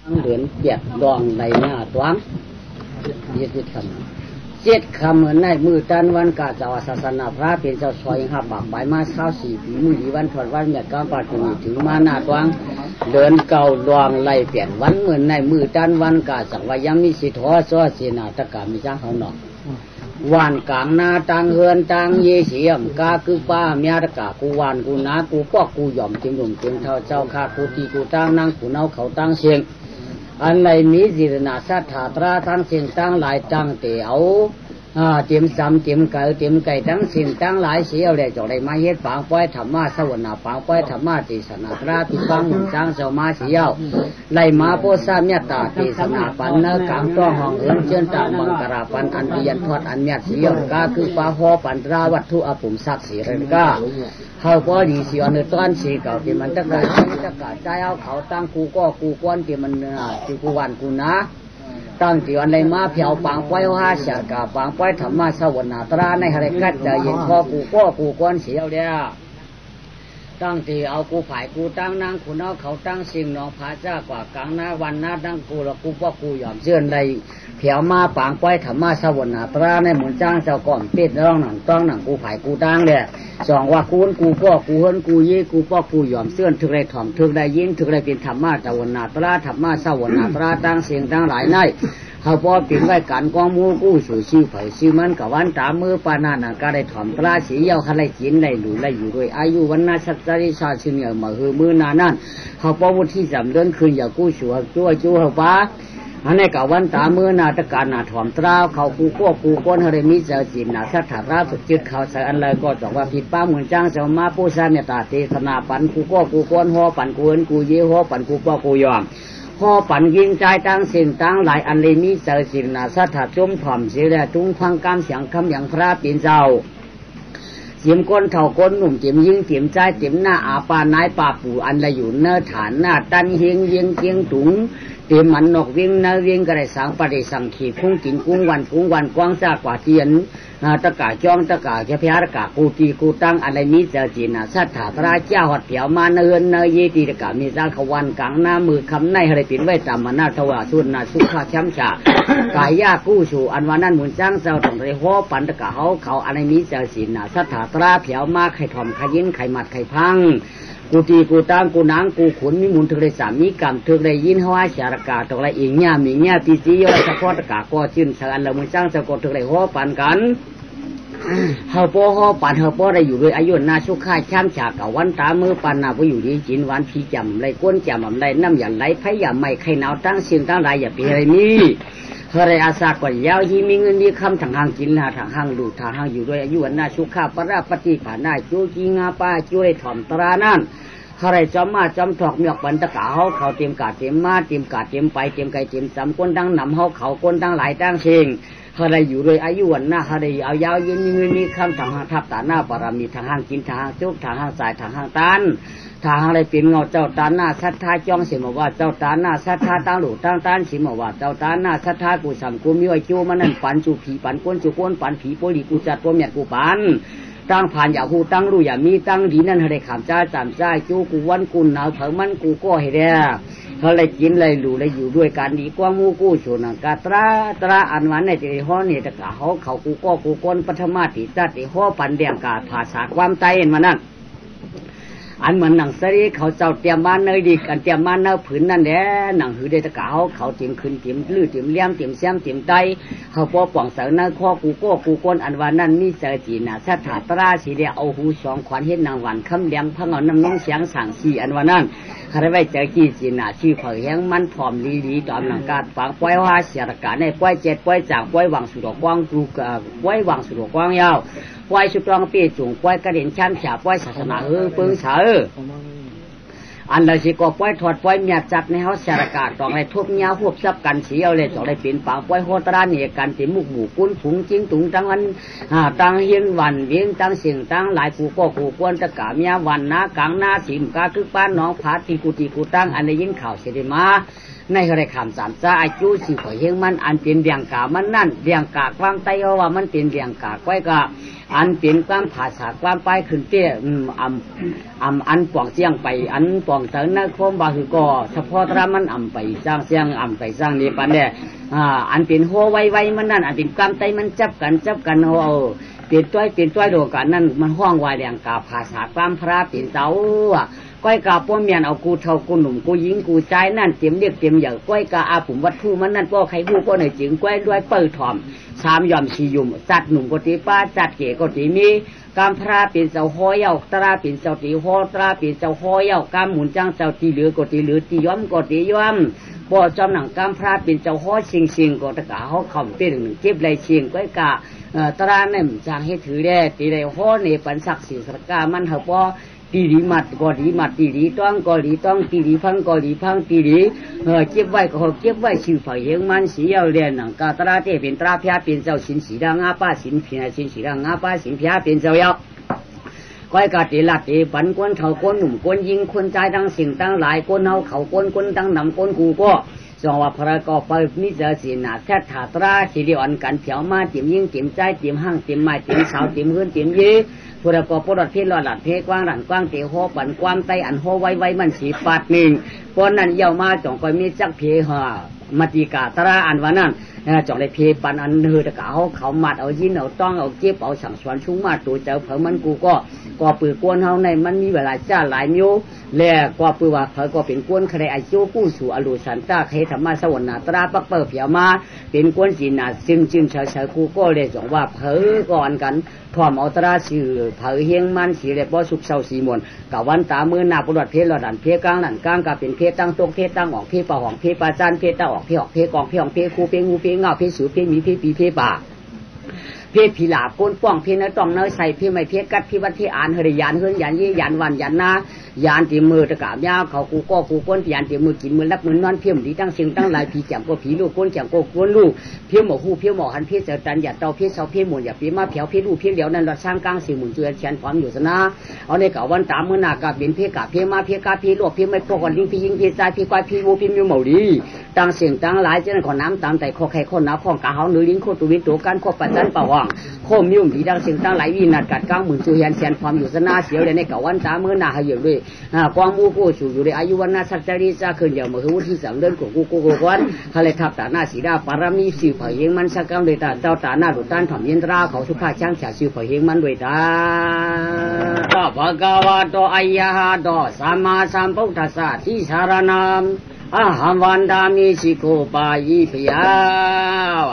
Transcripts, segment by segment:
เดือนเปียกดองในหน้าตวง7 คำเหมือนในมือตันวันกาเจ้าศาสนาพระเป็นเจ้าซอยหับบักใบมาเช้า4 ปีมือดีวันถอดวันเมียก้าวปาถึงมาหน้าตวงเดินเก่าดองไล่เปลี่ยนวันเหมือนในมือตันวันกาสังวายังมีสิทธอซ้อเสนาตะกามีจ้างเขาหนอกวันกลางนาตังเฮือนตังเยเสียมกาคือป้าเมียตะกากูวันกูนากูปอกกูหย่อมจิมดุมจิมเท่าเจ้าข้ากูตีกูตั้งนั่งกูเนาเขาตั้งเสียงอันในมีจิตนาสัทธาตราทั้งสิ่งตั้งหลายตั้งเตียวเตรียมซ้ำเตรียมไก่ทั้งสิ่งตั้งหลายเสียวได้จอกได้มาเฮ็ดปางป้อยธรรมะสวรรค์ปางป้อยธรรมะติสนาตราติฟังสร้างเสมาเสียวไล่มาโพสาเมตตาติสนาปันเนกลางต้องห้องเอิ้นเชิญตามังกราปันอันเพียนทอดอันเมียเสียวกาคือปาหอปันตราวัตถุอภุมศักดิ์ศรีเรนกาเฮาบ่ดีสิอันต้นสิเก่าที่มันตะกะใจเอาเขาตั้งกูก็กูกวนที่มันที่กูวันกูนะตั้งที่วันในมาเพียวปางป้อยว่าเสียกาปางป้อยธรรมะสวรรค์ตราในหะไรกัดใจเย็นพอกูก็กูกวนเสียวเดียตั้งที่เอากูฝ่ายกูตั้งนางคุณเอาเขาตั้งสิ่งน้องพาเจ้ากว่ากลางหน้าวันหน้าตั้งกูละกูว่ากูยอมเชื่อในเพียวมาปางป้อยธรรมะสวรรค์ตราในหมุนจ้างเจ้าก่อนเป็ดร้องหนังต้องหนังกูฝ่ายกูตั้งเนี่ยสองว่ากูก็กูเฮิรนกูยี่กูป้อกูยอมเสื่อถึงได้ถ่อมถึงได้ยินถึงได้เป็นธรรมะสวรรค์ตราธรรมะสวรรค์ตราตั้งเสียงตั้งหลายในเขาพอปิ่นไว้การกองมูกู้สู่ชีพเผยชีมันกับวันตามมือปานานังก็ได้ถ่อมตราสีเยาคันได้กินได้หลูได้อยู่ด้วยอายุวันนาสัจจริชาชิเนียมาหือมือนานั่นเขาพอวุฒิจำเดินคืนอย่ากู้สู่จู่เขาป้าอันนี้กับวันตามือนาตะการนาถ่อมตราเขากูก็กูก้นเฮเรมิเจอจีนนาสัทธาราสุจิตเขาใส่อันเลยก็จอกว่าผิดป้าเหมือนจ้างเจ้ามาผู้ชาเนตาเทศนาปันกูก็กูก้นห่อปันกูเอินกูเยี่ห่อปันกูป้อกูยอมห่อปันยิงใจตั้งสิ่งตั้งหลายอันเลยมิเจอจีนนาสัทธาจุ่มถ่อมเสียแล้วจุ่มฟังกำเสียงคำอย่างพระปีนเจ้าจิมก้นเท่าก้นหนุ่มจิมยิงจิมใจจิมหน้าอาปานายป่าปู่อันละอยู่เนื้อฐานหน้าตันยิงเกียงถุงเตรียมมันนกวิ่งนาวิ่งกระไรสังปฏิสังขีพุ่งกินกุ้งวันกว้างซากว่าเทียนตะกาจ้องตะกาแค่พยาตะกากูตีกูตั้งอะไรนี้เจอจีน่ะสัทธาพระเจ้าหดเผียวมาเนินเนยเยตีตะกามีซาขวันกลางหน้ามือคำในอะไรปิ่นไว้ตามมาหน้าทวาสุนนาสุขาช้ำฉากายยากู้สู่อันวันนั้นหมุนจ้างเจ้าต้องได้ห่อปันตะกาเขาอะไรนี้เจอจีน่ะสัทธาพระเผียวมาไข่ถ่อมไข่ยินไข่หมัดไข่พังกูตีกูตามกูนางกูขุนมีมุนถึงได้สามีกรรมถึงได้ยินฮวาชารกาตกไรอีกเนี่ยมีเนี่ยตีจียอดสะพอตะกาก็ชื่นสันละมุนจ้างสะกดถึงได้ห่อปันกันเฮาพ่อห่อปันเฮาพ่อได้อยู่ด้วยอายุนาชุข่ายช้ำฉากกับวันตามือปันนาผู้อยู่ดีจินวันพีจำไรก้นจำไรน้ำหยันไรไผ่ยาไม่ไข่หนาวตั้งสิ่งตั้งไรอย่าไปอะไรนี่เฮาไรอาสากว่ายาวยีมีเงินมีคำทางห้างกินหาทางห้างดูทางห้างอยู่ด้วยอายุนาชุข่าปราปฏิผานาจูจีงาป้าจูได้ถ่อมตรานั่นอะไรจอมมาจอมถอกเมียกปันตะกาเขาเตรียมกาเตรียมมาเตรียมกาเตรียมไปเตรียมไก่เตรียมสำก้นตั้งนำเขาก้นตั้งหลายตั้งเชิงอะไรอยู่โดยอายุวันหน้าอะไรเอายาวยืนมีคำทางห้างทับตาหน้าปรามีทางห้างกินทางห้างจุกทางห้างสายทางห้างตันทางอะไรเป็นเงาเจ้าตาหน้าสัทธาจ้องเสียมาว่าเจ้าตาหน้าสัทธาตั้งหลูตั้งตันเสียมาว่าเจ้าตาหน้าสัทธากูสัมกูมีไว้จูมันนั่นปันจูผีปันก้นจูก้นปันผีโปลีกูจัดตัวเมียกูปันตั้งผ่านอย่าหูตั้งรู้อย่ามีตั้งดีนั่นให้ขามจ้าจำจ้าจูกูวันกูหนาวเผามันกูก็ให้ได้เขาเลยกินเลยหลูเลยอยู่ด้วยการดีกว่ามูกูชนกาตราอันวันในที่ห้อนี่ตะกาเขากูก็กูก้นปัทมาติจัดที่ห้อปันเดียงกาภาษาความใจเห็นมานั่นอันเหมือนหนังสรีเขาเจ้าเตรียมบ้านเนยดีกันเตรียมบ้านเนยผืนนั่นแหละหนังหือเดตะกาเขาเตรียมขึ้นเตรียมลื้อเตรียมเลี้ยมเตรียมแซมเตรียมไตเขาพอป่องเสาเนยข้อกูก็กูก้นอันวันนั้นมีเจอจีน่ะสัทธาตราสีเดียเอาหูสองขวัญเห็นนางวันคำเลี้ยงพังเอาน้ำน้องเสียงสั่งสีอันวันนั้นใครไว้เจอจีจีน่ะชื่อเผยแห้งมันผอมดีตอนหลังการฝังป้อยว่าเสียรกาในป้อยเจ็ดป้อยจางป้อยหวังสุดกว้างปลูกป้อยหวังสุดกว้างยาวป้อยสุดกลางปีจุงป้อยกระเด็นช้ำฉาป้อยศาสนาปึ้งเฉออันเราสิก็ป้อยถอดป้อยเมียจับในเฮาสารกาต้องให้ทุบเมียหวบซับกันเสียวเลยต้องได้เป็นปางป้อยโหตราเนี่ยกันติมุกหมู่กุ้นผุงจิ้งตุงตั้งอันตั้งเฮียนวันเวียงตั้งเสียงตั้งหลายกูก็กูกวนตะกาเมียวันนะกลางหน้าสิมกาคือป้านน้องผาตีกูตั้งอันได้ยินข่าวเสด็จมาในกระไรคำสามจ้าอายุสิขอเฮงมันอันเป็นเรียงกามันนั่นเรียงกากวางไตว่ามันเป็นเรียงกากไว้กะ อันเป็นความภาษาความไปขึ้นเตี้ยอันป่องเสียงไปอันป่องเตินนักโคมบาคือก็เฉพาะตรามันไปสร้างเสียงไปสร้างนี่ปันเนี่ยอันเป็นหัวไวมันนั่นอันเป็นกำไตมันจับกันเอาเปลี่ยนตัวโดกันนั่นมันห้องวายแรงกาภาษาความพระเปลี่ยนเจ้าก้อยกาป้อมเมียนเอากูเท่ากูหนุ่มกูหญิงกูใจนั่นเตรียมเรียกเตรียมอย่างก้อยกาอาผมวัดผู้มันนั่นป้อใครผู้ป้อไหนจึงก้อยด้วยเปิดถ่อมสามยอมสี่ยุ่มจัดหนุ่มกตีป้าจัดเก๋กตีมีกามพระเป็นเจ้าห้อยเอาตราเป็นเจ้าตีห้อตราเป็นเจ้าห้อยเอากามหมุนจังเจ้าตีเหลือกตีเหลือตีย้อมกตีย้อมป้อจอมหนังกามพระเป็นเจ้าห้อชิงก็ตะกาเขาข่มเป็นหนึ่งเก็บไรเชียงก้อยกาตราเนี่ยจางให้ถือได้ตีไรห้อในปันศักดิ์ศรีสกามันเหรอป้อตีรีมัดก็รีมัดตีรีต้องก็รีต้องตีรีพังก็รีพังตีรีเก็บไว้ก็เก็บไว้ชื่อฝ่ายเฮงมันสีเอาเรียนหนังกาตราเตเป็นตราพยาเป็นเจ้าสินสีดังอาป้าสินเพียสินสีดังอาป้าสินพยาเป็นเจ้าเยาก้อยกาตีลัดตีปันก้นเท่าก้นหนุ่มก้นยิงคนใจตั้งสิ่งตั้งหลายก้นเอาเขาก้นตั้งนำก้นกูก็จงว่าพระก็ไปมิจฉาศีนาแท้ถาตราสีเดียวอันกันเถียวมาเตรียมยิงเตรียมใจเตรียมห้างเตรียมไม้เตรียมเสาเตรียมพื้นเตรียมยีพระก็ปลดเพลหลอดเพกว้างหลังกว้างเตะหัวปั่นความไตอันหัวไว้มันสีปาดหนึ่งปนนั้นเยามาจงไปมีจักเพหามาติกาตราอันวันนั้นจงได้เพปันอันเฮือตะกาเขามัดเอายินเอาต้องเอาเจ็บเอาสั่งสอนชุ่มมาตัวเจ้าเผอมันกูก็ปืนกวนเฮาในมันมีเวลาจ้าหลายนิ้วแล้วก็ปืนว่าเผอก็เป็นกวนใครไอโจ้กู้สู่อรุสันตาเคธรรมะสวรรค์ตราปักเปิดเผียมาเป็นกวนจีนาจึงเฉยกูก็เลยจงว่าเผอก่อนกันทอมเอาตราชื่อเผอเฮงมันสีเลยบ่สุกเศร้าสีมนกับวันตามือหน้าปลดเพลหลอดันเพกลางหลังกลางกับเป็นเพตั้งตกเพตั้งออกเพปะหองเพปาจานเพตาออกเพออกเพกองเพของเพคูเพงูเพเงาเพสูเพมีเพปีเพป่าเพผีหลาก้นป้องเพนต้องเนื้อใส่เพไม่เพกัดเพวัดเพอ่านเฮริยานเฮือนยันยี่ยันวันยันนายานตีมือตะกาบยาเขากูก้นยานตีมือกินมือรับมือนอนเพี้ยมดีตั้งเสียงตั้งหลายผีแจ่มก็ผีลูกก้นแจ่มก็ก้นลูกเพี้ยมหมอหูเพี้ยมหมอหันเพี้ยเสือตันอย่าเตาเพี้ยเสาเพี้ยหมุนอย่าเพี้ยมาเพี้ยวเพี้ยลูกเพี้ยเหลียวนั่นเราสร้างกลางสี่หมุนเจือนเชียนพร้อมอยู่ซะนะเอาในเก่าวันตามมือหน้ากาเป็นเพี้ยกาเพี้ยมาเพี้ยกาเพี้ยลูกเพี้ยไม่พอกันลิงเพี้ยยิงเพี้ยใจเพี้ยควายเพี้ยวัวเพี้ยมีหมูดีตั้งเสียงตั้งหลายเจ้าขอน้ำตามแต่ข้อไข่ข้อหนาข้อกาเฮาเนื้อลิ้นข้อตัววิตัวกันข้อปัจจันป่าว่างข้อมิวดีดังเสียงตั้งหลายวินาทีกัดกลางหมุนเจือนเชียนพร้อมอยู่ซะนะเสียวเลยในเก่าวันตามมือหน้าให้เยอะด้วยกวางมูกูสู่อยู่ในอายุวันนาสักจริจะขึ้นอย่างเมื่อวันที่3 เดือนของกูวันทะเลทับตาหน้าสีดาปารามีสิวเผยเฮงมันสักกำเลยตาเจ้าตาหน้าดุตันถ่อมเย็นตราเขาสุภาช่างฉาสิวเผยเฮงมันด้วยตาต่อภะกวะโตอะยะหะโตสัมมาสัมพุทธัสสะทิสารนามอะหังวันดามิสิโกปายิพยาว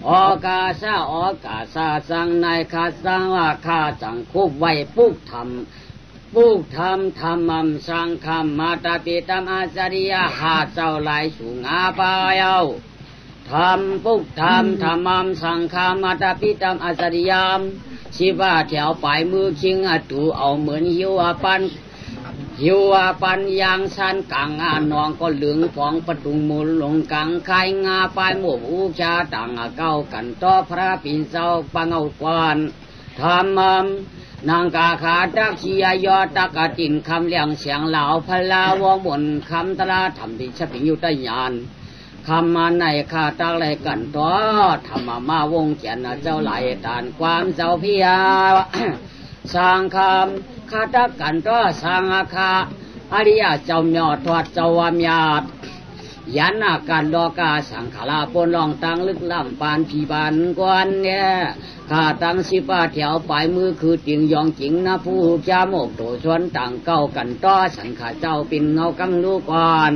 อากาศาสังในคาสังว่าคาจังคุบไว้ปุกธรรมธรรมัมสังฆัมมาตาปิตัมอาจาริยะหาเจ้าหลายสูงอาปายาวธรรมัมสังฆัมมาตาปิตัมอาจาริยามสิว่าแถวปลายมือคิงอตูเอาเหมือนหิวปันยางสันกังนองก็เหลืองฟองประตุงมูลลงกังไข่งาปลายหมวกอุชาต่างเก้ากันต่อพระปิ่นเจ้าปังเอากวนธรรมัมนางกาขาตักชียยอตักตินคำเลี้ยงเสียงเหล่าพลาวงบนคำตลาทำดิชปิงอยู่ใต้ยานคำมาในขาตักเลยกันตัวธรรมมาวงเขียนเจ้าไหลตานความเจ้าพิยาสร้างคำขาตักกันตัวสร้างอาคาอริยเจ้าเมียทอดเจ้าวามยาดยันอาการดอกาสังขาราปนลองตังลึกล่ำปานผีบานกวนเนี่ยข้าตั้งสิป้าแถวปลายมือคือติงยองจิงนะผู้จาโมกโตชวนต่างเก้ากันต่อสังขาเจ้าเป็นเงากังลูกก่อน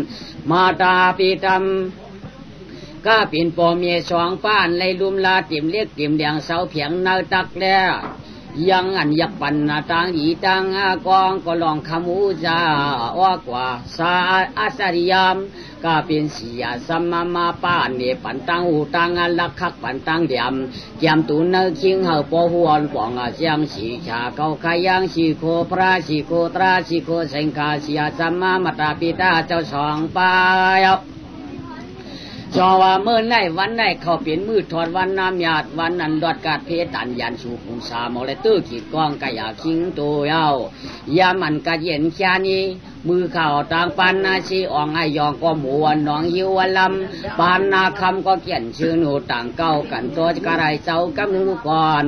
มาตาปีตัมก็เป็นปอเมียสองป้านเลยลุมลาติ่มเรียกติ่มแดงเสาเพียงนาตักแล้วยังอันยักปันนาตังอีตังกองก็ลองขมูจาอ้อกว่าสาอาสริยามก็เป็นเสียสัมมาป้านเนปันตังหูตังลักคักปันตังเดียมเกียมตุนเนคิงเฮาปอหวนปองเสียงสีชาเก้าขยังสีโคพระสีโคตราสีโคเสงคาเสียสัมมาตาปิตาเจ้าสองปายจอว่าเมื่อไหนวันไหนเขาเปลี่ยนมือถอดวันน้ำหยาดวันนั้นดอดกาดเพตันยันสู่ภูสามอเลตื้อขีดกองกะยาคิงตัวยาวยามันกะเย็นชานี มือข่าวต่างปานนาชีอ่องไอยองก็หมูวันหนองหิววันลำปานนาคำก็เขียนชื่อหนูต่างเก้ากันตัวกระไรเจ้ากำนึงก่อน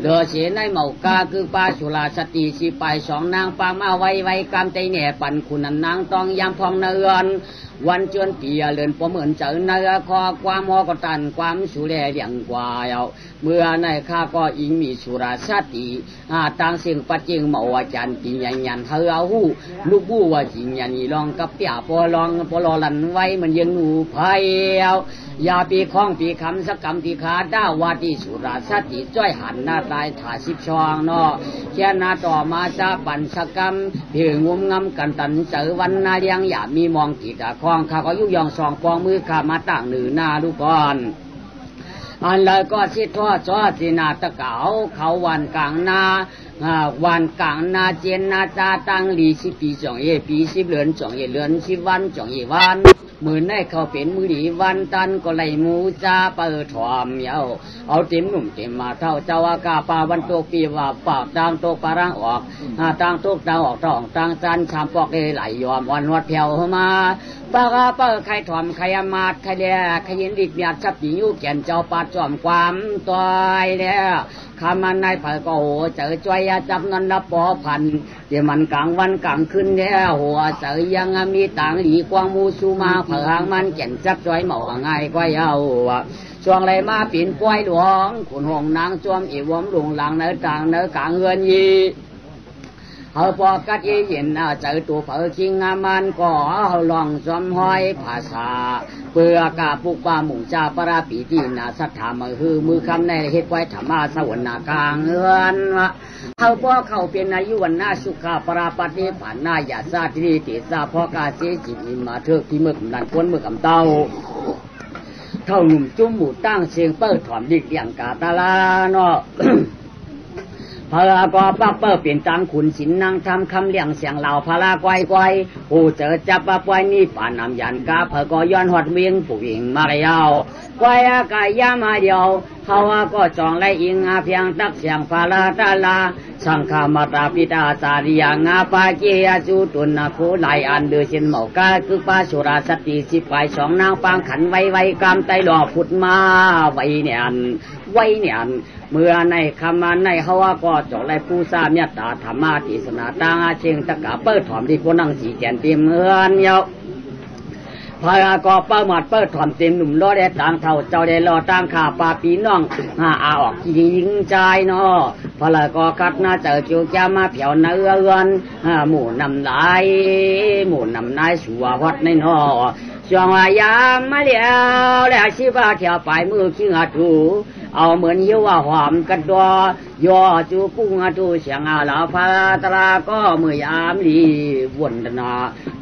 เดือเสียในเหมากาคือปลาสุราสติสิไปสองนางปางมาไว้กำใจแหน่ปั่นคุณนางต้องยำพองเนือนวันจวนเปียเลือนประเมินเจอเนื้อคอความหอกตันความสุเรเลียงกว่าเมื่อในข้าก็อิงมีสุราสติต่างสิ่งปัจจิงเมาอาจารย์ปียันเฮาหูลูกบูว่าจริงยันลองกับเปียพอลองพอรอลันไว้มันยังหนูไผ่ยาปีข้องปีคำสักกรรมปีขาด้าวาดีสุราสติจ้อยหันหน้าตายถ่าสิบช่องเนาะแค่นาต่อมาจะปันสักกรรมเพียงงมงำกันตันเจอวันนาเลี้ยงอย่ามีมองกีดคองข้าก็ยุยองสองปองมือข้ามาตั้งหนือหน้าลูกก่อนอันเลยก็สิทอดซอสินาตะเก่าเขาวันกลางนาวันกลางนาเจนนาจาตั้งลีสิปีจ่องเอปีสิเลือนจ่องเอเลือนสิวันจ่องเอวันมือในเขาเป็นมือดีวันตันก็ไล่มูจ้าเปิดถอมเยาเอาเต็มหนุ่มเต็มมาเท่าเจ้าอากาปาวันโตปีว่าปากต่างโตปารังออกต่างโตต่างออกต่างต่างจันชามปอกเอไหลยอมวันวัดเพียวมาปากาเปิดใครถอมใครมาดใครเดียใครยินดิบหยาดชับจีอยู่แก่นเจ้าปาจอมความตัวเนี่ยคำมันในเผยก็โหเจอจอยจับนันละปอพันเดี๋ยวมันกลางวันกลางคืนเนี่ยหัวเจอยังมีต่างหลีกวางมูซูมาเผยหางมันแก่นจับจอยเหมาง่ายกว่าเยาช่วงไรมาปีนป่วยหลวงขุนหงนางจวมอีวมหลวงหลังเนื้อต่างเนื้อกลางเงินยีเฮาปอกัดเย็นเจอตัวเผยคิงมันก็ลองจอมห้อยภาษาเปือกาปุกปาหมู่จ่าปราปีตีนาสัทธามือฮือมือคำในเฮ็ดไว้ธรรมาสวรรณากลางเงินเฮาปอเข้าเป็นอายุวันนาสุขาปราปฏิปันนาญาซาติติสาพอกาเจจิมาเถิกที่มือดันควนมือกำเต้าเท่าหนุ่มจุ้มหมู่ตั้งเสียงเปิดถอนดิกอย่างกาตาลาเนาะพระก็ป้าเปิดเปลี่ยนตังขุนศิลนางทำคำเลี้ยงเสียงเหล่าพระไกวผู้เจอจับป้าปวยนี่ป่านำยันกาพระก็ย้อนหอดเวียงผู้วิ่งมาเย้ากวยกายามาเดียวเขาก็จองไล่อิงเพียงตักเสียงพระตาลาสังฆมาตาปิตาสาริยังปาเกียจุตุนผู้ไหลอันเดือเช่นเหมากาคือปาสุราสติสิไปสองนางปางขันไว้กามไตหล่อพุดมาไว้เนี่ยเมื่อในคำในเขาก็จอกไล่ผู้สามยัตตาธรรมาติสนาตางเชียงตะกะเปิดถอมที่พนังสีแก่นเตรียมเงินเยาพระก็เป้าหมดเปิดถอมเต็มหนุ่มล้อได้ต่างเท่าเจ้าได้รอต่างขาปาปีน้องอาออกยิงใจเนาะพระก็กัดหน้าเจอจูแกมาเผียวเนื้อเงินหมู่นำนายสัววัดในนอช่วงยามมาเดียวแล้วชิบะเที่ยวไปมือขี้งัดดูเอาเหมือนยิ้วหอมกันตัวยอจูกุ้งจูเสียงลาพาตราก็มือยามลีวนนา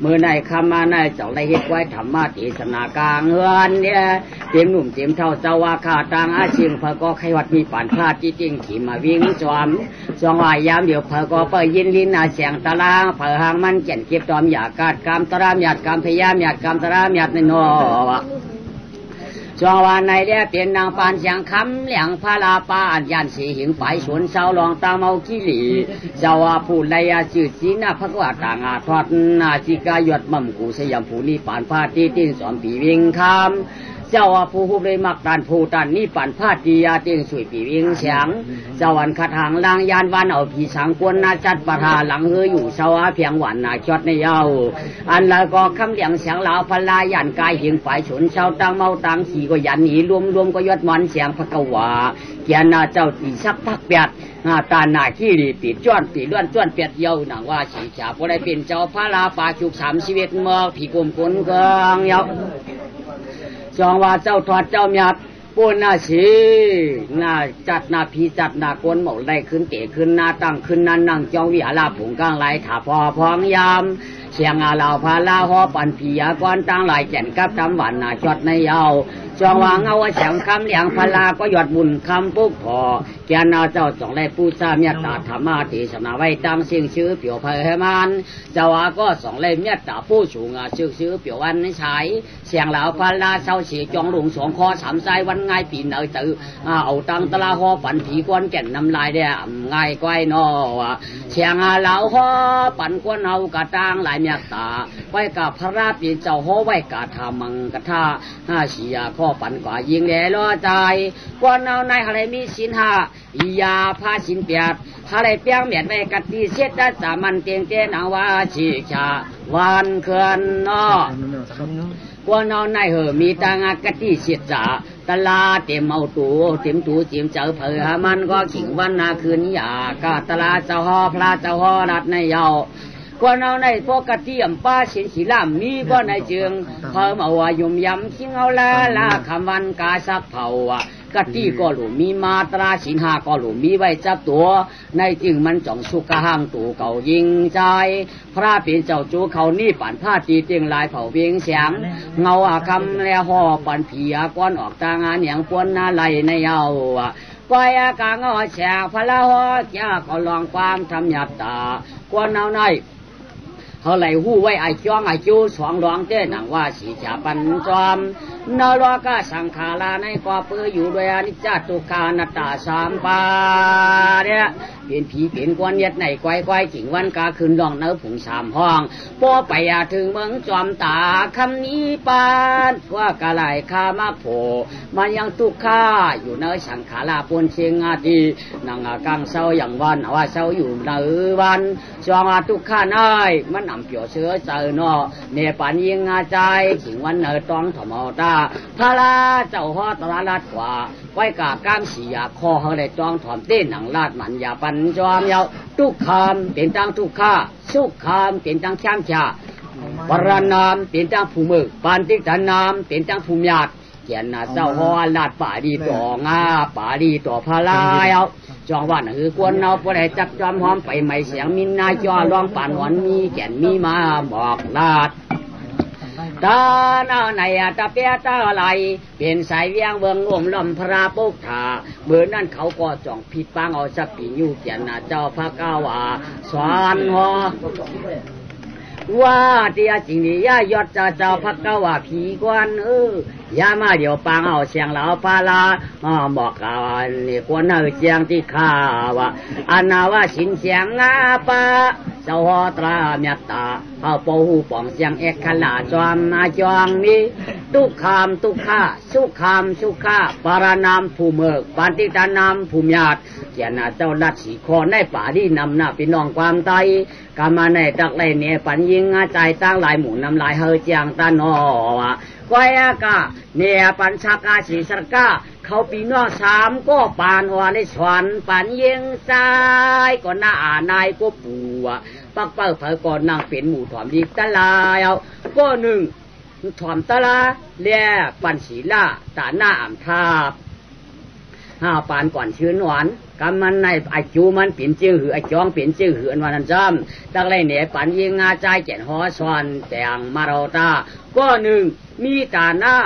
เมื่อในคำมาในเจ้าได้เฮ็ดไว้ธรรมะเทศนากลางเฮือนเนี่ยเต็มหนุ่มเต็มเท่าเจ้าว่าข้าต่างอาชีพพระก็ไขวัดมีป่านพลาดจริงขี่มาวิ่งจอมช่วงยามเดี๋ยวพระก็ไปยินลินเสียงตะลางพระหางมันเก็นเก็บตอมอยากกาดกามตรามอยากกามพยามอยากกามตรามอยากในนอช่วงวันในเดียเปลี่ยนนางปานเสียงคำเลี้ยงพระลาปาอันยันสีหิงฝ่ายสวนเสาลองตาเมากิลีเจ้าว่าผู้ไลยาจืดจีน่าพระกว่าต่างทอดนาจิกายดมั่มกูสยามผู้นี้ปานพาตีตินสอนปีวิ่งคำเจ้าว่าผู้หุบเลยมักตันผู้ตันนี่ปานพาตียาเตียงสวยปีวิ่งเสียงเจ้าวันขัดหางลางยานวันเอาผีสังกวนนาจัดปะทาหลังเฮยอยู่เสาเพียงหวานนาจอดในเย้าอันแล้วก็คำเลี้ยงเสียงลาวพลายันกายหิงฝ่ายสวนเสาตังเมาตังสีก็ยันหนีรวมก็ยอดมันเสียงพระกวาเกียรนาเจ้าตีสักพักเปียดตาหน้าขี้รีปีจ้อนปีล้วนจ้อนเปียดเย้าหนังว่าฉีฉาพอได้เป็นเจ้าพระลาปาจุก3ชีวิตเมื่อผีกลมกลเกงเย้าจองว่าเจ้าทอดเจ้าหยัดปูนนาชีนาจัดนาพีจัดนากวนหมดได้ขึ้นเตะขึ้นนาตั้งขึ้นนั่นนั่งจองวิหารผงกลางไหลถาพอพองยามเสียงลาวพาลาหอปันผียากรตั้งหลายแก่นกับทำหวานนาจอดในเย้าจองว่าเงาเสียงคำเลี้ยงพลาก็หยดบุญคำปุ๊กพอแก边那就总来布萨灭打他妈的什么为当性修表配man就话个总来灭打布主啊修表安财上老พันลาเศร้าเสียจองลงสองคอสามใจวันง่ายปีนเอาตือเอาตังตลาหอปั่นผีกวนแก่นน้ำลายเดียง่ายก้อยนอเสียงเหล่าหอปั่นกวนเอากระตังหลายเมียตาไว้กับพระราปีเจ้าหอไว้กะทามังกะทาเสียข้อปั่นกว่ายิงแหล่ล้อใจกวนเอาในอะไรมีสินหายาพาสินเปียดอะไรเปียงเมียดไว้กัดตีเสียดสามันเตียงเจนเอาว่าชีชาวันเขื่อนนอกวนเอาในเหอมีตางากะตีเสียจ่าตลาเต็มเอาตัวเต็มตัวเต็มเจ้าเผยมันก็ขิงวันนาคืนยากาตลาเจ้าหอพระเจ้าหอรัดในเยาวกวนเอาในพวกกะตีอำป้าเสียนสีล่ามมีก็ในเจืองเพิ่มเอาว่ายุ่มยำขิงเอาละคำวันกาสักเผากะตีก็หลุมมีมาตราสินหาก็หลุมมีไว้จับตัวในจึงมันจ่องสุกกะหังตู่เก่ายิงใจพระเป็นเจ้าจูเขานี่ปั่นผ้าตีเตียงลายเผาเวียงเสียงเงาอาคำแล้วห่อปั่นผีก้อนออกตางานอย่างปวนนาไหลในเยาปอยกางอแฉกพละห่อแก่ก็ลองความทำหยาบตากวนเอาในเขาไหลหู้ไว้ไอ้จ้องไอ้จูสองหลวงเจ้หนังว่าสีชาปันจอมนรกะสังขาราในกว่าเปื้ออยู่ด้วยอนิจจตุกานัตตาสามปาเนี่ยเป็นผีเป็นกวนเย็ดในไกวๆกิ่งวันกาคืนดองเนื้อผงสามห้องพอไปถึงเมืองจอมตาคำนี้ปานว่ากะไหลข้ามาโผมันยังตุกข้าอยู่เนื้อสังขาราปนเชียงอาทีนังกังเศร้าอย่างวันว่าเศร้าอยู่เนื้อวันจองตุกข้าน้อยมันนำเกี่ยวเชื้อเจอเนาะเนปันยิงอาใจขิงวันเนื้อต้องถมเอาตาพระราเจ้าฮอตราลัดกว่าไว้กาก้ามสียาคอเขาได้จองถอมเต้นหนังลาดมันยาปันจอมยาวทุกคำเป็นตังทุกข้าสุขคำเป็นตังช่างชาปรานามเป็นตังผู้มือปานติกฐานนามเป็นตังผู้ญาติเกียนนาเจ้าฮอลาดป่าดีต่องาป่าดีต่อพระราเอาจองวันคือกวนเอาพอได้จับจอมหอมไปไม่เสียงมินนายจอร้องป่านหวานมีแก่นมีมาบอกลาดตาหน้าในตาเปียตาไหลเป็นสายเวียงเบืองงมลมพระปุกถาเมื่อนั้นเขาก็จ่องผิดปังเอาสักปีอยู่เกียนนาเจ้าพระกาวาสวนหอว่าเดียจริงนี่ย่ายอดเจ้าพระกาวาผีกวนย่ามาเดี๋ยวปังเอาเสียงเหล่าพาลาบอกกาวนี่กวนเสียงที่ข้าวะอันนาว่าสินเสียงอาปาเจ้าฮอตราเมียตาเขาปูหูป่องเสียงเอกขลาจอมนาจองนี้ทุกคำทุกข้าสุขคำสุขาปารานามผู้เมิกปานติตานามผู้ญาติเกียรติเจ้าลัดสีคอในป่าที่นำหน้าพี่น้องความไตกามาในตักไลเนี่ยปันยิงใจตั้งหลายหมู่นำลายเฮอเจียงตาโนก้อยอากาเนี่ยปัญชากาศีสกาเขาปีน้องสามก็ปานวาในสวนปันยิงใจก็หน้านายก็ปูปักเป้าเผยก่อนนางเป็นหมู่ถอมดีตะลายเอาก็หนึ่งถอมตะลาเลี้ยปันศีลาตาหน้าอ่ำทาบปานก่อนชื้นหวานกำมันในไอจูมันเปลี่ยนจื้อหือไอจองเปลี่ยนจื้อหืออันวันนั้นจำตั้งไรเนี่ยปันยิงงาใจแก่นหอสวนแต่งมาเราตาก็หนึ่งมีตาหน้า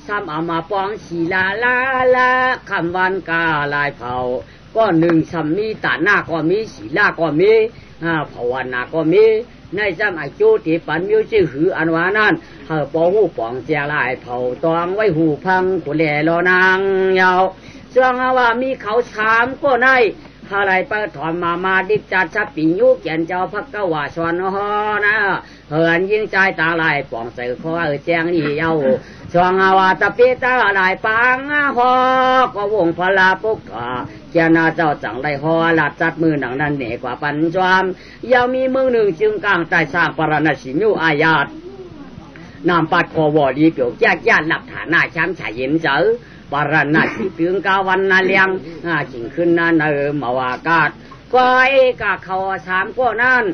ซ้ำเอามาปองศีลาลาคำวันกาลายเผาก็หนึ่งซ้ำมีตาหน้าก็มีศีลาก็มีภาวนาก็มีในจำไอจูติปันมิวจื้อหืออันวานั้นเฮาปองหูปองเจียลายเผาตองไว้หูพังกุเลรอนางยาวเชื่อว่ามีเขาถามก็ได้อะไรไปถอนมาดิจัดชับปียุเกียนเจ้าพักกวาชวนฮอนะเหินยิงใจตาลายป่องใส่คอแจงนี่เย้าช่วงว่าตะปีตาลายปังฮอก็วงพลาปุกเกียนาเจ้าจังไรฮอหลัดจัดมือหนังนั้นเหนือกว่าปัญจวมยังมีมือหนึ่งจึงกลางใต้สร้างปรณสิญูอาญาตนำปัดคอวอดีเกี่ยวแยกหลักฐานหน้าช้ำฉายเย็นเจอปารณะสิตึงกาวันนาเลียงจิงขึ้นนั่นมาวากาศก็ไอ้กะเขาสามก็นั่น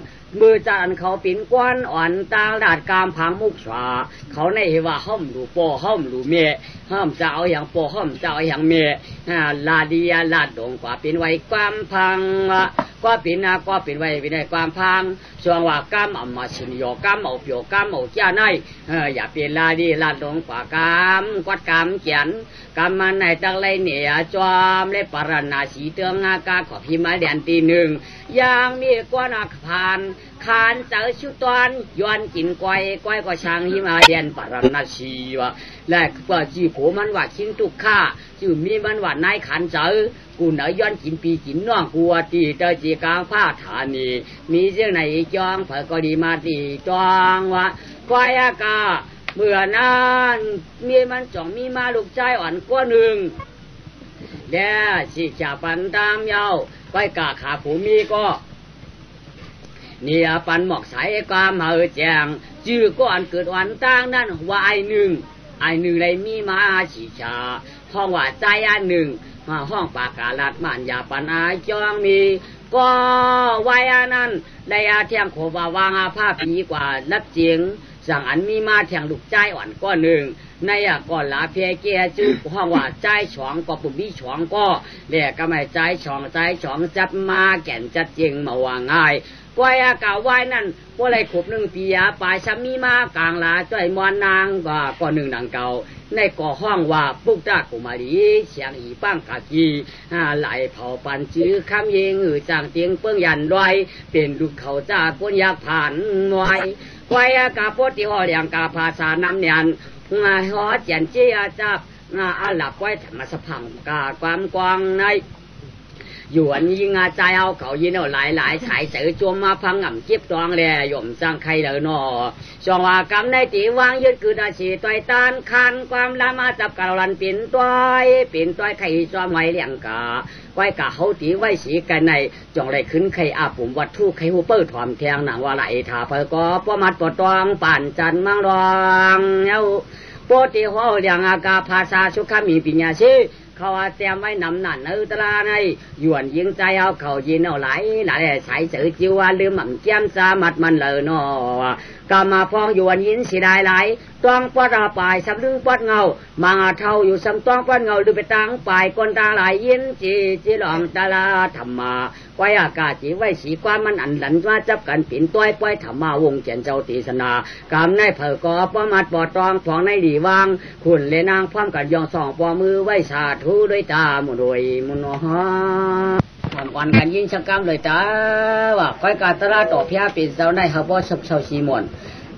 มือจันเขาปิ่นกวนอ่อนตาดาดกามพังมุกสาเขาในว่าห้อมดูโปห้อมดูเมห้อมจะเอาอย่างโปห้อมจะเอาอย่างเมลาดียลาดดงกว่าเป็นไว้ความพัง ก็เป็นนาก็เป็นไว้ในความพังช่วงว่ากำเอามาชินโยกำเอาเปียวกำเอาเจ้าในอย่าเปลี่ยนลาดีลาดลงป่ากำกัดกำเขียนกำมันในตั้งไรเนี่ยจอมเลยปรณาสีเตืองากาขอพิมาเดียนตีหนึ่งยังมีกว่านักผ่านขานเจอชุดตอนย้อนกินก้อยก็ช่างหิมาเดียนปรณาสีวะและก็จีโผมันว่าชิ้นทุกข้าจื่อมีมันว่านายขันเจอกูเนยย้อนกินปีกินน้องกูตีเตอจีกลางผ้าฐานีมีเรื่องไหนจองเผอก็ดีมาตีจองวะก้อยอากาเมื่อนั้นมีมันจ่องมีมาลูกใจอ่อนกว่าหนึ่งเดี๋ยวสิจะปันตามเยาก้อยกาขาผู้มีก็เนี่ยปันหมอกสายความเฮอแจงจื้อก้อนเกิดวันตั้งนั้นว่าไอหนึ่งเลยมีมาสิชาห้องว่าใจอันหนึ่งมาห้องปากกาลัดมันอย่าปันอาจองมีก็ไว้อันนั้นได้อาเทียงโคบาวางอาภาพปีกว่าลับเจียงสั่งอันมีมาแทงลูกใจอ่อนก็หนึ่งในก่อนลาเพียเกียจื้อห้องว่าใจฉองก็ปุ่มบี้ฉองก็เรียกก็ไม่ใจฉองจับมาแก่นจัดเจียงมาว่าง่ายก้อยอากาไว้นั่นว่าไรขบหนึ่งปียาปลายช้ำมีมากลางลาจ้อยมอนนางก็หนึ่งนางเก่าในก่อห้องว่าปุกตากุมารีเสียงอีป้างกากีไหลเผาปันจื้อคำยิงจางเตียงเปื้องยันดอยเป็นลูกเขาจ้าคนอยากผ่านหน่วยก้อยอากาปวดที่ห่อเลียงกาภาษาน้ำเนียนห่อเจียนเจียจับอาหลับไว้ธรรมสพังกาความกวางในหยวนยิงใจเอาเขายินเอาหลายสายเสือจมมาพังง่ำจิบตองแลย่อมสร้างใครเดินนอจองว่ากำในตีวางยึดคือนาชีต่อยตานคันความละมาจับกะลันเป็นต้อยไข่จอมไว้เลี้ยงกาไว้กะเขาตีไว้สีกันในจองไรขึ้นไข่อาปุ่มวัดทูไข่หูเปิดถอมแทงหนังว่าไหลถาเพอก็ป้อมัดปอตองป่านจันมังรองเย้าปกติหัวเลี้ยงอากาภาษาสุขามีปัญญาชีเขาเตรียมไว้นำหนันตลาในหยวนยิงใจเอาเขายินเอาไหลสายเสือจิวลืมหม่ำเกี้ยมสามัดมันเลยนอกามาพองหยวนยินสิได้ไหลต้องปอดปลายสำลึงปอดเงามาเท่าอยู่สำต้องปอดเงาดูไปตังปลายคนตาไหลยินจีหลองตาลาธรรมาไว้อากาศจีไว้สีความมันอันหลันว่าจับกันปิ่นต้อยปล่อยธรรมาวงเจนเจ้าตีสนากำในเผอกอประมาทปอดตองฟองในดีวางขุนเลนางพร้อมกันยองสองปอมือไว้สาธุด้วยตามุดวยมุนฮะวันกันยิงชักกำเลยจ้าว่าก้อยกาตลาต่อพิอาปิดเจ้าในฮะบ่ชาวชีมอน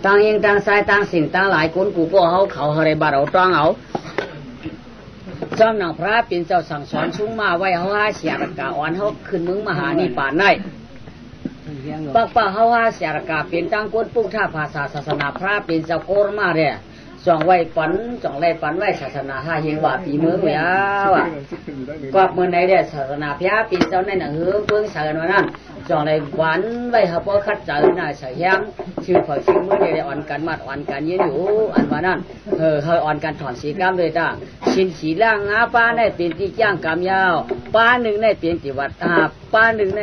ต่างยิงต่างสายต่างสิ่งต่างหลายคนกูพวกเขาอะไรบาเราต้องเอาจอมนางพระเป็นเจ้าสั่งสอนชุ่มมาไว้เขาเสียรกาอ่อนเขาขึ้นมึงมหานิพพานได้ปักเขาเสียรกาเป็นตั้งก้นปุกท่าภาษาศาสนาพระเป็นเจ้าโกรมาเนี่ยจองไว้ฝันจองไว้ฝันไว้ศาสนาเฮงว่าปีมือเมียว่ะก็เมื่อไหนเนี่ยศาสนาพระเป็นเจ้าในหนังเบื้องเสริญวันนั้นจองไว้ฝันไว้เขาพอคัดเจอหน้าเสียงชื่อเผยชื่อมือเนี่ยอ่อนกันมัดอ่อนกันยืนอยู่อันวันนั้นเฮอ่อนกันถอนสีกล้ามเลยจ้าชินสีล่างงาป้าในเป็นที่จ้างกำยาวป้าหนึ่งในเป็นติวัดป้าหนึ่งใน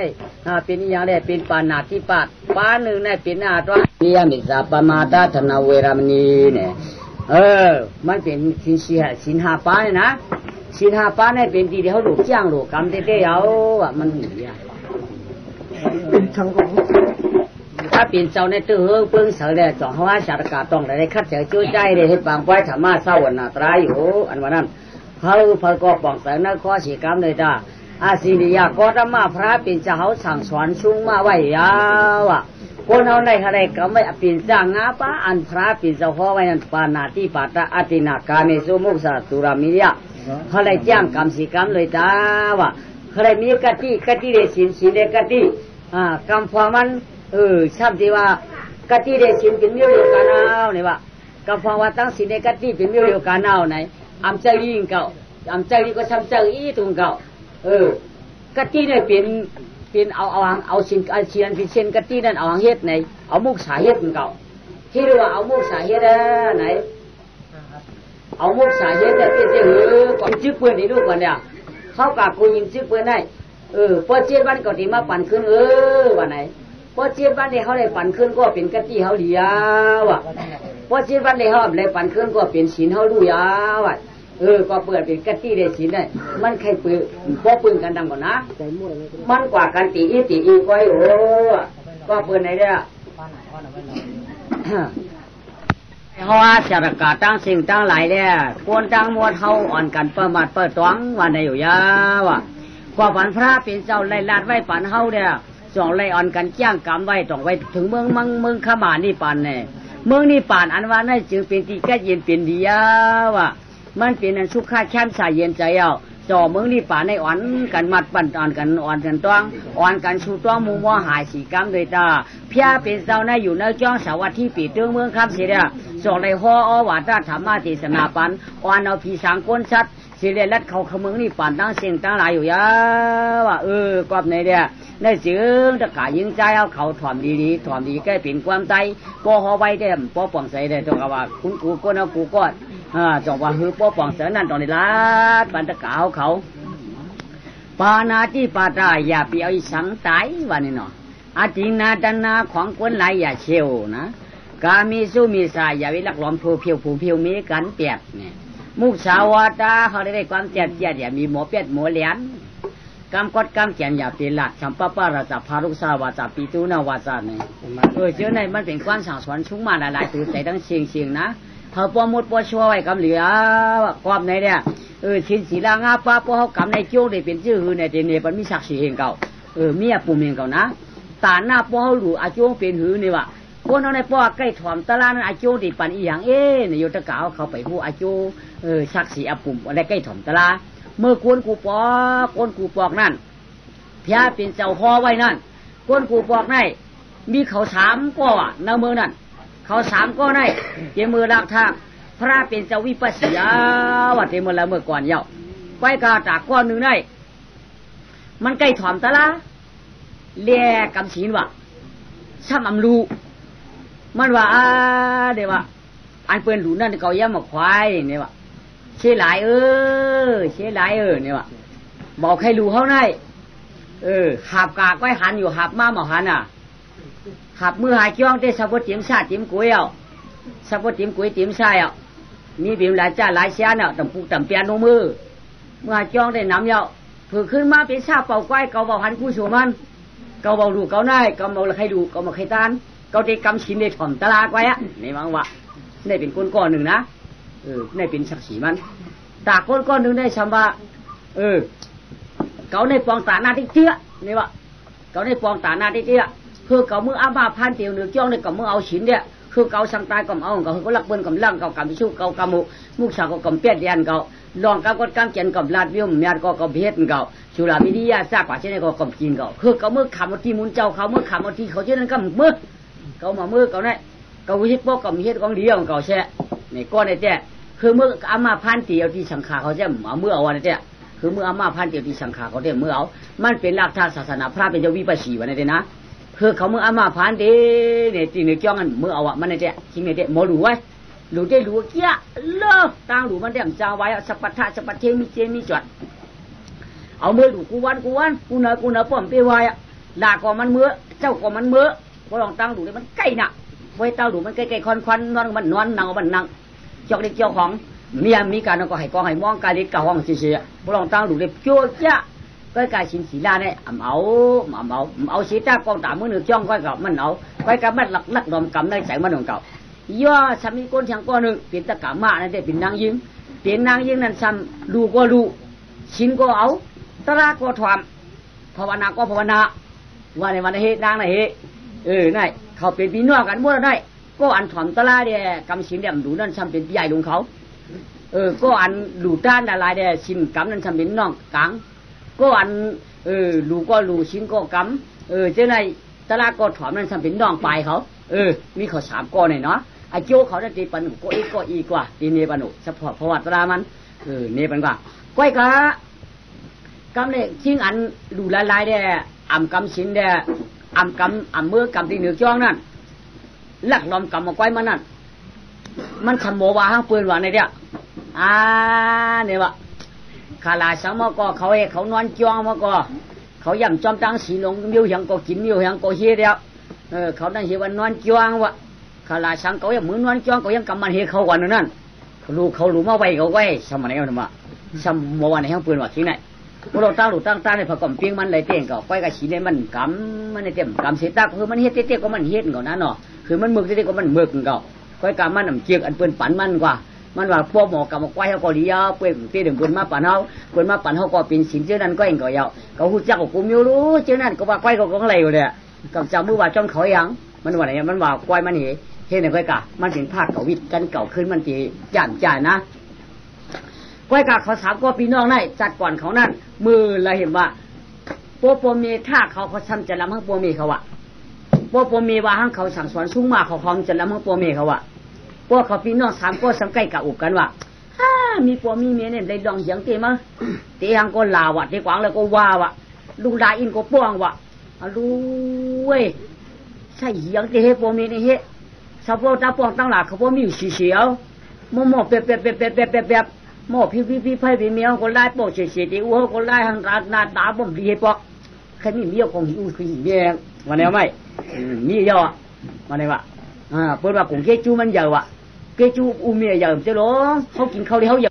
เป็นอย่างไรเป็นปานาธิปัตป้าหนึ่งในเป็นอาตวะนิยมิสาปมาตาธนาเวรมณีเนี่ยมันเป็นสินหาป้าเนี่ยนะสินหาป้าเนี่ยเป็นที่เขาลูกจ้างลูกกำเต้ๆเอามันเป็นทางของถ้าเป็นเจ้าในตื้อเพิ่งเสด็จจ่องหัวชาติกาต้องได้คัดเจอจุ้ยใจได้ให้ปังไว้ธรรมะเศร้าวันนาตรายอยู่อันวันนั้นเขาก็ป้องแต่นักข้อสีกรรมเลยจ้าอาศิริยาก็ธรรมะพระเป็นเจ้าเขาสั่งสอนชุ่งมาไว้ยาวคนเอาในอะไรก็ไม่เป็นจ้างงาป้าอันพระเป็นเจ้าพ่อไว้นั่นปานาติปัตตะอตินากาเมสุมุสาตุรามิยะเขาเลยจ้างกรรมสีกรรมเลยจ้าว่าเขาเลยมีกติเดสินเดกติกรรมพอมันช่ำที่ว่ากติเดสินเป็นเมียวกันเอาเนี่ยว่ากรรมพอว่าตั้งสินเดกติเป็นเมียวกันเอาไหนอำเจริญเก่าอำเจริญก็ช่ำเจริญตุงเก่ากติเนี่ยเป็นเอาสินเป็นเช่นกตินั่นเอาเฮ็ดไหนเอามุกสาเฮ็ดเก่าที่เรียกว่าเอามุกสาเฮ็ดไหนเอามุกสาเฮ็ดเนี่ยเป็นเจ้าก่อนชื่อเพื่อนในลูกก่อนเนี่ยเขากะกูยิงชื่อเพื่อนได้พอเจ็ดวันก็ที่มาปั่นขึ้นวันไหนพอเจ็ดวันเนี่ยเขาได้ปั่นขึ้นก็เป็นกติเขาเดียวพอเจ็ดวันเนี่ยเขาได้ปั่นขึ้นก็เป็นศีลเขาดูยาว ก็เปิดเป็นกะตี้ได้สินได้มันใครปืนบ่ปืนกันดังก่อนนะมันกว่ากันตีอีก้อยก็เปิดไหนเด้อเพราะว่าสารกาตั้งสิ่งตั้งหลายเนี่ยควรตั้งมวลเฮาอ่อนกันประมาทเปิดตวงวันไหนอยู่ยาวะกว่าฝันพระเป็นเจ้าไล่ลาดไว้ปันเฮาเนี่ยสองไล่อ่อนกันจ้างกรรมไว้ต้องไว้ถึงเมืองขมานี่ปันเนี่ยเมืองนี่ปันอันว่านั่นจึงเป็นที่แก่เย็นเป็นดียาวะมันเป็นอันสุขแค้นสายเย็นใจเอาจ่อเมืองนี่ป่าในอ่อนกันมัดปั่นอ่อนกันต้องอ่อนกันชูต้องมูมัวหายสีกรรมโดยตาเพียเป็นเจ้าในอยู่ในจ้องสวัสดิ์ที่ปีเตืองเมืองคำเสียสองในห่ออวาตาธรรมะเทศนาปันอ่อนเอาผีสางก้นชัดเสียลัดเขาขมึงนี่ปั่นตั้งเสียงตั้งหลายอยู่ยาว่ากอบในเดียในจึงตะกายิงใจเอาเขาถ่อมดีถ่อมดีแก้เป็นความใจก็ห่อไว้ได้ป้อป่องใส่ได้ตรงกับว่าคุณกูก้นเอากูก้อนจงว่าฮือป้อป่องเสนั่นตอนนี้ละปันตะกาเขาปานาที่ปาตาอย่าไปเอาสังตายวันนี้เนาะอาทินาดันนาของคนหลายอย่าเชี่ยวนะกามีสู้มีสายอย่าวิลักล้อมผู้เพียวมีกันเปียกเนี่ยมุสาวาตาเขาได้ความเจียดอย่ามีหมอเปียดหมอเหลียนกำกดกำเจียนอย่าเป็นหลักสัมปะปะราชาพารุสาวาจาปีตูนาวาจาเนี่ยเจ้าในมันเป็นความสั่งสอนชุ่มมาหลายตัวใจทั้งเชียงนะเขาปอมดปอชัวไว้กำเหลืความในเนี่ยชินศีลางาป้าพวกเขากำในโจ้ได้เป็นชื่อหือในเดนเนปันมีศักดิ์ศรีเองเก่าเมียปุ่มเองเก่านะตาหน้าพวกเขาหลูอาโจ้เป็นหือนี่วะพวกนั้นในพวกใกล้ถ่อมตะลานั้นอาโจ้ได้ปันอีหยังในโยตะกาวเขาไปผู้อาโจ้ศักดิ์ศรีอปุ่มอะไรใกล้ถ่อมตะลาเมื่อก้นกูปอกนั่นพระเป็นเจ้าพ่อไว้นั่นก้นกูปอกนั่นมีเขา3ก้อนในเมืองนั่นเขา3ก้อนนั่นเกี่ยมือลักทางพระเป็นเจ้าวิปัสสยาวัดเทมละเมื่อก่อนเย้าไปกาจากก้อนหนึ่งได้มันใกล้ถ่อมตะลาเรียกำศีลวะซ้ำอำลูมันว่าเดี๋ยวว่าอันเปิ้นหลูนั่นเขาย่ำมาควายเนี่ยว่าเชี่ยหลายเชี่ยหลายเนี่ยว่าบอกให้รู้เขาได้หาบกากไว้หันอยู่หาบมาหมอหันหาบมือหายจ้องได้สับปะติ๋มชาติ๋มกุ้ยสับปะติ๋มกุ้ยติ๋มชายมีติ๋มหลายจ้าหลายเสียต่ำปุกต่ำเปียโนมือเมื่อจ้องได้น้ำผือขึ้นมาเป็นชาเป่าก้อยเกาเบาหันกู้สูมันเกาเบาดูเกาได้เกาเบาใครดูเกามาใครตานเกาได้กำชินได้ถ่อมตลาดไว้ในบางวะนี่เป็นก้อนหนึ่งนะนี่เป็นศักดิ์ศรีมันตาก้อนหนึ่งได้ชำว่าเกาในปองตาหน้าที่เตี้ยนี่วะเกาในปองตาหน้าที่เตี้ยคือเกามืออาบาพันเตียวเนื้อจ้องในเกามือเอาฉินเนี่ยคือเกาสังตายกำเอาเกาเขาลักเบิ้ลกำลังเกากำพิชูเกากำมุกสาวเกากำเปียดเดียนเกาลองกำกดกำเจนกำลาดวิวเมียดก็กำเพชรเกาชุลาวิทยาซากว่าเช่นนี้ก็กำกินเกาคือเกามือขำเอาที่มุนเจ้าเขามือขำเอาที่เขาเช่นนั้นก็มือเกามามือเกาเนี่ยเกาวิชิตโป๊กกำเฮ็ดของเดียวเกาแช่ในก้อนในแจ้คือมืออามาพันเตียวที่สังขาเขาจะเอามือเอาวันนี้คือมืออามาพันเตียวที่สังขาเขาจะมือเอามันเป็นหลักฐานศาสนาพระเป็นเจ้าวิปัสสีวันนี้นะคือเขามืออามาพันเตีเนี่ยจริงเนี่ยจ้องกันมือเอามันในแจ้จริงในแจ้หมอรู้ไว้รู้ได้รู้เกี้ยเลิกตั้งรู้มันได้จางไว้สัพพะสัพพะเทมีเจมีจดเอามือดูกูวันกูเนอป้อมเปไว้ด่าก่อมันมือเจ้าก่อมันมือพอลองตั้งดูเลยมันใกล้น่ะไว้ตั้งดูมันใกล้ๆควันนอนมันนอนนั่งมันนั่งจอกเด็กเจ้าของเมียมีการก็ให้กองให้มองกายเล็กกะห้องเสียพอลองตั้งดูเลยโจ้จ้าก็กายชินศีลาเนี่ยเอาสีตากองตามือหนึ่งจ้องก็กับมันเอาก็กับมันหลักดอมกำในใจมันของเก่าย่อสามีก้นช่างก้อนหนึ่งเป็นตะกามานั่นได้เป็นนางยิงนั่นซ้ำดูก็ดูชินก็เอาตระก็ถอมภาวนาก็ภาวนาว่าในวันเหตุนางในเหตุนี่เขาเป็นพี่น้องกันมั่วได้ก็อันถอมตระเนี่ยกำชินเดี่ยมดูนั่นซ้ำเป็นพี่ใหญ่ลุงเขาก็อันดูด้านอะไรเนี่ยชินกำนั่นซ้ำเป็นน้องกังก็อันดูก็ดูชินก็กำเจ้าในตระก็ถอมนั่นซ้ำเป็นน้องปลายเขามีเขา3ก้อนเนี่ยเนาะไอ้โจ้เขาได้ตีปันก็อีกว่าตีเนปันเฉพาะเพราะว่าตรามันเนปันกว่าก้อยกะกำเนี่ยชิงอันดูลายเนี่ยอ่ำกำชินเนี่ยอ่ำมือกำตีเหนือจ้องนั่นหลักลมกำมาก้อยมันนั่นมันขโมว่าห้างปืนว่าในเดียเนี่ยวะขาลาสังมก็เขานอนจ้องมาก็เขาย่ำจอมตังสีลงมิวยังก็กินมิวยังก็เฮียเดียวเขานั่นเฮียวันนอนจ้องวะขาลาสังเขาอย่างมือนอนจ้องเขายังกำมันเฮียเขาก่อนนั่นเค รู้เขารู้มาไว้เขาไว้สมัยนั้นว่าสมัยวันไหนเขาปืนว่าที่ไหนพวกเราตั้งหลุดตั้งในผักกำเปียงมันเลยเตี้ยงก็ก้อยกับฉีเนี่ยมันกำมันในเตี้ยมกำเสียตักคือมันเฮ็ดเตี้ยก็มันเฮ็ดก่อนนะเนาะคือมันมึกเตี้ยก็มันมึกก่อนก้อยกำมันน้ำเจียงอันเปิ้นปั่นมันกว่ามันว่าพวกหมอกำก้อยเขาก็เลี้ยเปิ้นเตี้ยเปิ้นมาปั่นเขาก็เป็นสินเจ้านั้นก็เองก็ยาวเขาหูจักกูไม่รู้เจ้านั้นก็ว่าก้อยก็อะไรอยู่เนี่ยกับเจ้ามือว่าจ้องเขายังมันว่าไหนมันว่าก้อยมันเฮ็ดในก้อยกะมันถึงพาดเก่าวิทย์กันเก่าขึ้นมันจีย่านจ่ายนะก้อยกะเขาถามก็พี่น้องได้จัดก่อนเขานั่นมือเราเห็นว่าโปเมท่าเขาทำจะลำให้โปเมเขาอะโปเมว่าให้เขาสั่งสอนชุ่มมาเขาพร้อมจะลำให้โปเมเขาอะพวกเขาพี่น้องถามก็สังเกตกับอุกกันว่ามีโปมีเมียเนี่ยได้ดองเสียงเตะมั้งเตะหังก็ลาวะเตะกวางแล้วก็ว่าวะลูกดาอินก็ป้วงวะรู้เว้ยใช่เสียงเตะให้โปเมนี่เฮ้ชาวโปตาป้วงตั้งหลักเขาโปมีอยู่เสียวโม่เปียบหม้อพี่ไพ่พี่เมียคนไล่ปอกเฉียดๆอ้วคนไล่หังการหน้าตาบ่มดีปอกแค่นี้เมียคงหิวคือเมียวันนี้ไม่มีเยอะวันนี้ว่าเปิดว่ากุ้งเกจูมันเยอะว่ะเกจูอูเมียเยอะจะร้องเขากินข้าวเลี้ยวเยอะ